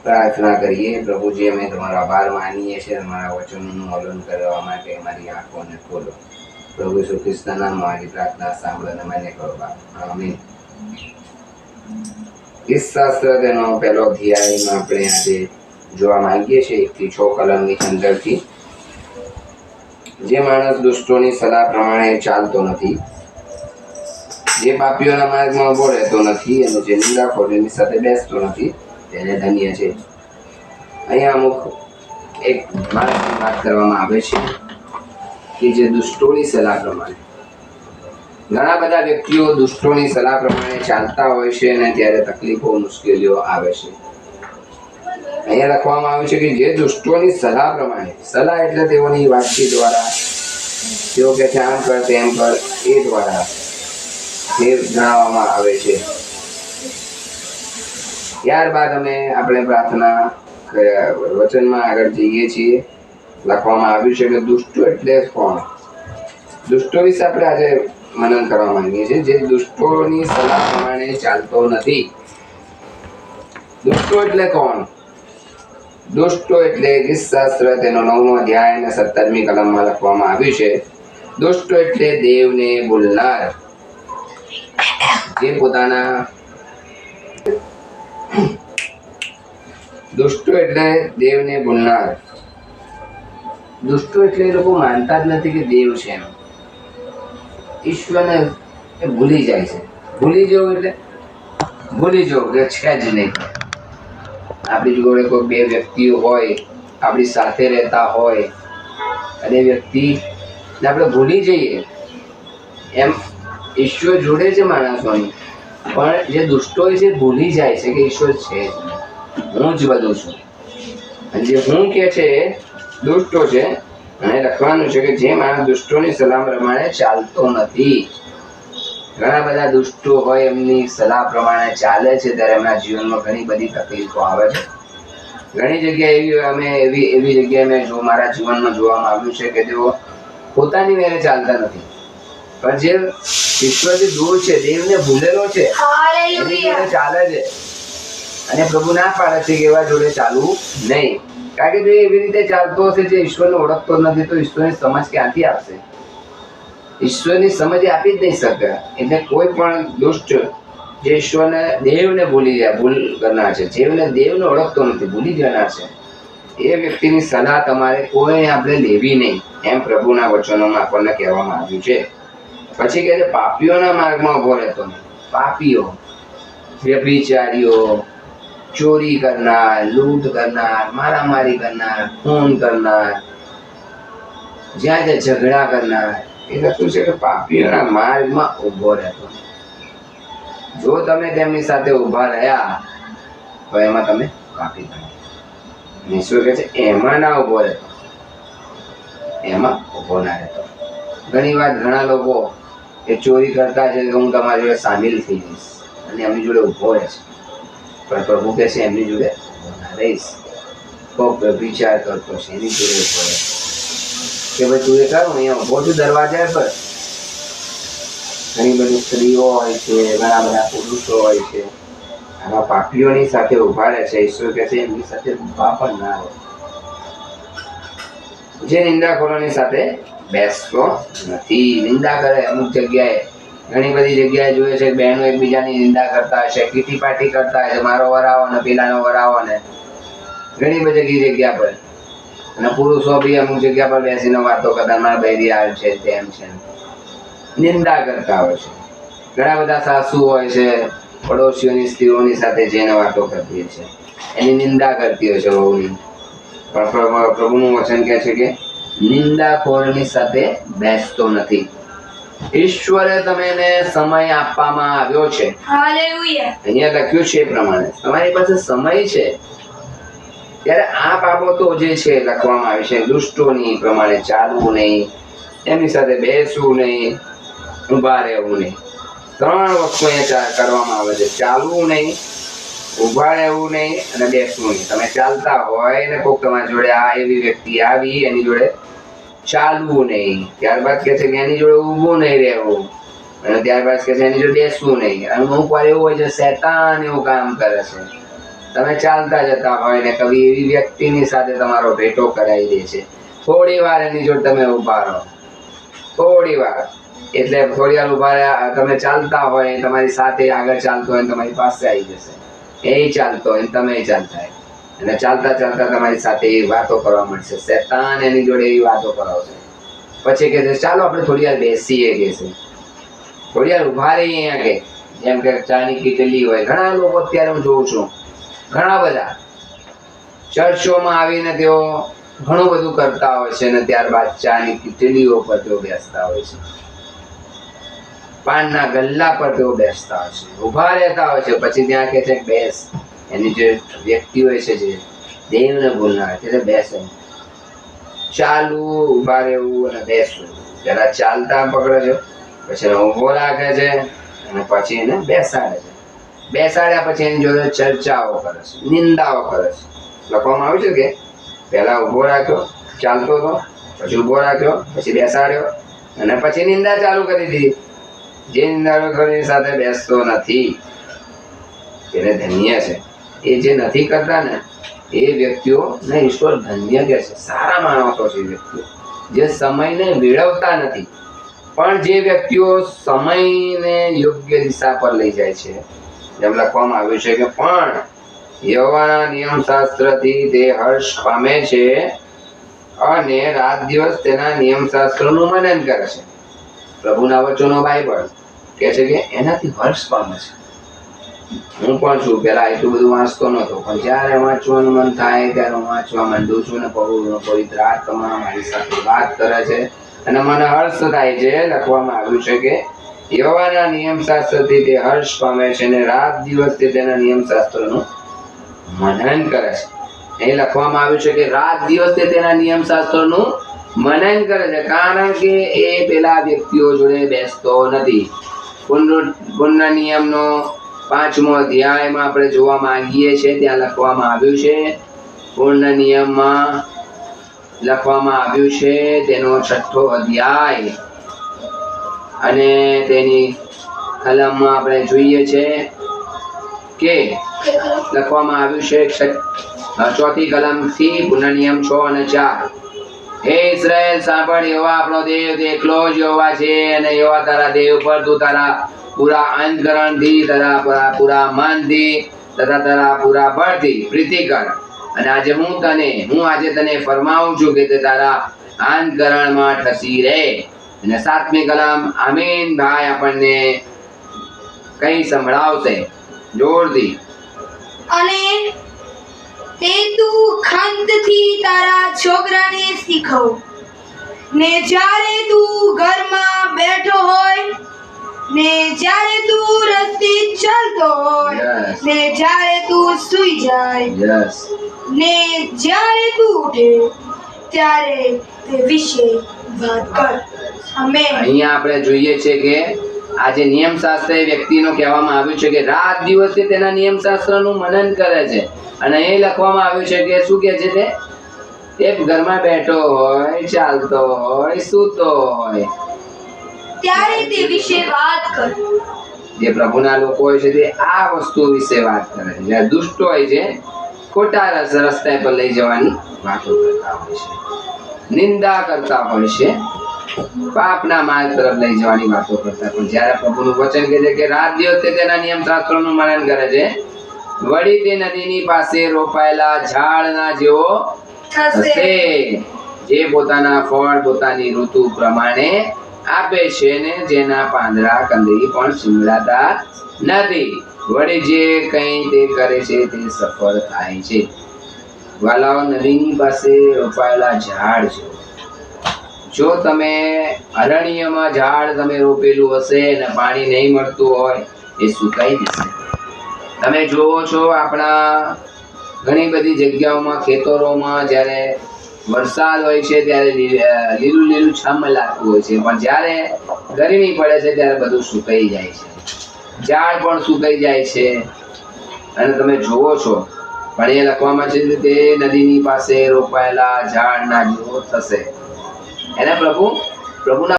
પ્રાર્થના કરીએ. પ્રભુજી, અમે તમારો આભાર માનીએ છીએ તમારા વચનોનું હલન કરવા માટે અમારી આંખોને ખોલો. પ્રભુ ઈસુ ખ્રિસ્તના નામમાં મારી પ્રાર્થના સાંભળો, માન્ય કરો બાપ. આમીન. ગીતશાસ્ત્ર તેનો પહેલો અધ્યાયમાં આપણે આજે જોવા માંગીએ છીએ 1 થી 6 કલમની અંદરથી. જે માણસ દુષ્ટોની સલાહ પ્રમાણે ચાલતો નથી, જે પાપીઓના માર્ગમાં ઉભો રહેતો નથી અને જે નિંદાખોરીની સાથે બેસતો નથી, તેને ધન્ય છે. અહીંયા અમુક એક માણસની વાત કરવામાં આવે છે કે જે દુષ્ટોની સલાહ પ્રમાણે, ઘણા બધા વ્યક્તિઓ દુષ્ટોની સલાહ પ્રમાણે ચાલતા હોય છે અને ત્યારે તકલીફો, મુશ્કેલીઓ આવે છે. અહીંયા લખવામાં આવ્યું છે કે જે દુષ્ટોની સલાહ પ્રમાણે, સલાહ એટલે તેઓની વાતચીત દ્વારા, તેઓ કે છે આમ કર તેમ કર, એ દ્વારા તે જણાવવામાં આવે છે. ત્યારબાદ આપણે પ્રાર્થના વચનમાં આગળ જઈએ છીએ. લખવામાં આવ્યું છે કે દુષ્ટો એટલે કોણ? દુષ્ટો વિશે આપણે આજે મનન કરવા માંગીએ છીએ. જે દુષ્ટોની સલાહ પ્રમાણે ચાલતો નથી. દુષ્ટો એટલે કોણ? દુષ્ટો એટલે ગીતશાસ્ત્ર તેનો 9મો અધ્યાય અને 17મી કલમમાં લખવામાં આવ્યું છે. દુષ્ટો એટલે દેવને ભૂલનાર, જે પોતાના દુષ્ટો એટલે દેવને ભૂલનાર. દુષ્ટો એટલે એ લોકો માનતા જ નથી કે દેવ છે એમ. ઈશ્વરને એ ભૂલી જાય છે. ભૂલી જવું એટલે ભૂલી જવું કે છે જ નહીં. આપણી જોડે કોઈ બે વ્યક્તિઓ હોય, આપણી સાથે રહેતા હોય અને વ્યક્તિ આપણે ભૂલી જઈએ, એમ ઈશ્વર જોડે છે માણસોની. પણ જે દુષ્ટો છે ભૂલી જાય છે કે ઈશ્વર છે જ, હું જ બધું છું. અને જે હું કે છે દુષ્ટો છે. અને લખવાનું છે કે જે માણસ દુષ્ટોની સલાહ પ્રમાણે ચાલતો નથી. ઘણા બધા દુષ્ટો હોય, એમની સલાહ પ્રમાણે ચાલે છે ત્યારે એમના જીવનમાં ઘણી બધી તકલીફો આવે છે. ઘણી જગ્યાએ એવી જગ્યાએ મેં મારા જીવનમાં જોવામાં આવ્યું છે કે તેઓ પોતાની મેરે ચાલતા નથી, પણ જે ઈશ્વરથી દૂર છે, દેવને ભૂલેલો છે, એની જોડે ચાલે છે. અને પ્રભુ ના પાડે છે કે એવા જોડે ચાલવું નહીં. કારણ કે જો એવી રીતે ચાલતો હશે, જે ઈશ્વરને ઓળખતો નથી, તો ઈશ્વરની સમજ ક્યાંથી આપશે? ઈશ્વરની સમજ આપી જ નહીં શકે. એટલે કોઈ પણ દુષ્ટ જે ઈશ્વરને, દેવને ભૂલી જાય, ભૂલ કરનાર છે, જેને દેવને ઓળખતો નથી, ભૂલી જનાર છે, એ વ્યક્તિની સલાહ તમારે કોઈ આપણે લેવી નહીં, એમ પ્રભુના વચનોમાં આપણને કહેવામાં આવ્યું છે. પછી કહે છે પાપીઓના માર્ગમાં ઉભો રહેતો નહીં. પાપીઓ, વ્યભિચારીઓ, ચોરી કરનાર, લૂંટ કરનાર, મારામારી કરનાર, ખૂન કરનાર, જ્યાં ત્યાં ઝઘડા કરનાર, એ લખ્યું છે કે પાપીઓના માર્ગમાં ઉભો રહેતો. જો તમે તેમની સાથે ઉભા રહ્યા તો એમાં તમે પાપી બન્યા. ઈશ્વર કહે છે એમાં ના ઉભો રહેતો, એમાં ઉભો ના રહેતો. ઘણી વાર ઘણા લોકો એ ચોરી કરતા છે, હું તમારી જોડે સામેલ થઈ જઈશ અને એમની જોડે ઉભો રહેશે. પણ પ્રભુ કહે છે એમની જોડે ઉભો ના રહીશ. કોક વિચાર કરતો છે એની જોડે ઉભો રહે કે ભાઈ તું એ કર, હું અહીંયા ઉભો છું દરવાજા પર. ઘણી બધી સ્ત્રીઓ હોય છે, ઘણા બધા પુરુષો હોય છે, આવા પાપીઓની સાથે ઉભા રહે છે. ઈશ્વર કહે છે એમની સાથે ઉભા પણ ના રહે. જે નિંદાખોરોની સાથે બેસતો નથી. નિંદા કરે અમુક જગ્યાએ, ઘણી બધી જગ્યાએ જોઈએ છે બહેનો એકબીજાની નિંદા કરતા હોય છે, કીટી પાટી કરતા હોય છે, મારો વરાવો ને પેલાનો વરાવો ને, ઘણી બધી જગ્યા પર. અને પુરુષો બી અમુક જગ્યા પર બેસીને વાતો કરતા, મારા બૈરી હાલ છે, તેમ છે, નિંદા કરતા હોય છે. ઘણા બધા સાસુ હોય છે, પડોશીઓની સ્ત્રીઓની સાથે જઈને વાતો કરતી હોય છે, એની નિંદા કરતી હોય છે વહુની. પણ પ્રભુનું વચન કહે છે કે નિંદાખોરની સાથે બેસતો નથી. ઈશ્વરે તમને સમય આપવામાં આવ્યો છે. અહીંયા લખ્યું છે એ પ્રમાણે તમારી પાસે સમય છે. ત્યારે આ બાબતો જે છે લખવામાં આવી છે, દુષ્ટોની પ્રમાણે ચાલવું નહીં, એમની સાથે બેસવું નહીં, ઉભા રહેવું નહીં. 3 વસ્તુ અહીંયા કરવામાં આવે છે. ચાલવું નહીં, ઉભા રહેવું નહીં અને બેસવું નહીં. તમે ચાલતા હોય ને કોઈક તમારી જોડે આ એવી વ્યક્તિ આવી, એની જોડે ચાલવું નહીં. ત્યારબાદ કહે છે કે એની જોડે ઊભું નહીં રહેવું, અને ત્યારબાદ કહે છે એની જોડે બેસવું નહીં. અને અમુક વાર એવું હોય છે શૈતાન એવું કામ કરે છે તમે ચાલતા જતા હોય ને કવિ એવી વ્યક્તિની સાથે તમારો ભેટો કરાવી દે છે, થોડી વાર એની જોડે તમે ઊભા રહો, થોડી વાર, એટલે થોડી વાર ઊભા રહ્યા, તમે ચાલતા હોય તમારી સાથે આગળ ચાલતો હોય તમારી પાસે આવી જશે, એ ચાલતો હોય તમે ચાલતા હોય, અને ચાલતા ચાલતા તમારી સાથે એ વાતો કરવા મળશે, શેતાન એની જોડે એવી વાતો કરાવશે, પછી કે છે ચાલો આપણે થોડી વાર બેસીએ, કે છે થોડી વાર ઊભા રહીએ અહીંયા, કે જેમ કે ચાની કીટલી હોય, ઘણા લોકો અત્યારે હું જોઉં છું, ઘણા બધા ચર્ચોમાં આવીને તેઓ ઘણું બધું કરતા હોય છે અને ત્યારબાદ ચાની કીટલીઓ પર તેઓ બેસતા હોય છે, પાનના ગલ્લા પર તેઓ બેસતા હોય છે, ઊભા રહેતા હોય છે, પછી ત્યાં કે છે બેસ, એની જે વ્યક્તિ હોય છે જે દેવને ભૂલનાર છે બેસે, ચાલુ, ઊભા રહેવું અને બેસવું, જરા ચાલતા પકડે છે, પછી એને ઊભો રાખે છે અને પછી એને બેસાડે છે, બેસાડ્યા પછી એની જોડે ચર્ચાઓ કરે છે, નિંદાઓ કરે છે. લખવામાં આવ્યું છે કે પહેલા ઊભો રાખ્યો, ચાલતો હતો, પછી ઊભો રાખ્યો, પછી બેસાડ્યો અને પછી નિંદા ચાલુ કરી દીધી. જે નિંદા કરી સાથે બેસતો નથી એને ધન્ય છે. એ જે નથી કરતા ને એ વ્યક્તિઓ ને ઈશ્વર ધન્ય કહે છે, સારા માણસો છે એ વ્યક્તિઓ જે સમયને વેળવતા નથી. પણ જે વ્યક્તિઓ સમયને યોગ્ય દિશા પર લઈ જાય છે, જેમ લખવામાં આવ્યું છે કે પણ યહોવાના નિયમ શાસ્ત્રથી તે હર્ષ પામે છે અને રાત દિવસ તેના નિયમ શાસ્ત્રનું મનન કરે છે. પ્રભુના વચનો બાઇબલ કહે છે કે એનાથી હર્ષ પામે છે. હું પણ છું, પેલા એટલું બધું વાંચતો નતો, પણ જ્યારે વાંચવાનું મન થાય ત્યારે હું વાંચવા માંડું છું ને પવિત્ર આત્મા મારી સાથે વાત કરે છે અને મને હર્ષ થાય છે. લખવામાં આવ્યું છે કે યહોવાના નિયમ શાસ્ત્રથી તે હર્ષ પામે છે અને રાત દિવસ તે તેના નિયમ શાસ્ત્રનું મનન કરે છે. અહીં લખવામાં આવ્યું છે કે રાત દિવસ તે તેના નિયમ શાસ્ત્રનું મનન કરે છે, કારણ કે એ પેલા વ્યક્તિઓ જોડે બેસતો નથી. પુનઃ નિયમનો 5મો અધ્યાયમાં આપણે જોવા માંગીએ છીએ, ત્યાં લખવામાં આવ્યું છે, પૂર્ણ નિયમમાં લખવામાં આવ્યું છે તેનો 6થો અધ્યાય અને તેની કલમમાં આપણે જોઈએ છે કે લખવામાં આવ્યું છે 4થી કલમથી પૂર્ણ નિયમ 6 અને 4. હે ઇસ્રાએલ સાંભળ, યહોવા આપણો દેવ તે એકલો જ યહોવા છે અને યહોવા તારા દેવ પર તું તારા પૂરા અંતકરણથી, તારા પૂરા મનથી તથા તારા પૂરા બળથી પ્રીતિ કર. અને આજે હું આજે તને ફરમાવું છું કે તે તારા અંતકરણમાં ઠસી રહે. અને 7મી કલમ આમીન ભાઈ આપણને કઈ સંભળાવશે જોરથી. અને તે તું ખંતથી તારા છોકરાને શીખવ ને જ્યારે તું ઘરમાં બેઠો હોય ને જ્યારે તું રસ્તે ચાલતો હોય ને જ્યારે તું સૂઈ જાય ને જ્યારે તું ઉઠે ત્યારે તે વિશે વાત કર. આમેન. અહીંયા આપણે જોઈએ છે કે આજે નિયમ શાસ્ત્ર એ વ્યક્તિનો કહેવામાં આવ્યું છે કે રાત દિવસ તેના નિયમ શાસ્ત્રનું મનન કરે છે. અને એ લખવામાં આવ્યું છે કે શું કહે છે તે ઘરમાં બેઠો હોય, ચાલતો હોય, સૂતો હોય ત્યારે તે વિશે વાત કર. જે પ્રભુના લોકો હોય છે તે આ વસ્તુ વિશે વાત કરે છે. જ્યારે દુષ્ટ હોય છે ખોટા રસ્તા પર લઈ જવાની વાતો કરતા હોય છે, નિંદા કરતા હોય છે, પાપના માર્ગ તરફ લઈ જવાની વાતો કરતા. પણ જ્યારે પ્રભુનું વચન કહે છે કે રાત દિવસ તેના નિયમ શાસ્ત્રોનું મનન કરે છે, વળી તે નદીની પાસે રોપાયેલા ઝાડના જેવો થશે, જે પોતાના ફળ પોતાની ઋતુ પ્રમાણે આપે છે ને જેના પાંદડા કંદરી પણ શીંગડાતા નથી. વળી જે કંઈ તે કરે છે તે સફળ થાય છે. વાલાઓ, નદીની પાસે રોપાયેલા ઝાડ છે. જો તમે અરણ્યમાં ઝાડ તમે રોપેલું હશે અને પાણી નહીં મળતું હોય, એ સુકાઈ જશે. તમે જુઓ છો આપણા ઘણી બધી જગ્યાઓમાં ખેતરોમાં જ્યારે વરસાદ હોય છે ત્યારે લીલું લીલું છમ લાગતું હોય છે, પણ જ્યારે ગરમી પડે છે ત્યારે બધું સુકાઈ જાય છે, ઝાડ પણ સુકાઈ જાય છે. અને તમે જુઓ છો, પણ એ લખવામાં છે કે તે નદીની પાસે રોપાયેલા ઝાડના જેવો થશે. એને પ્રભુના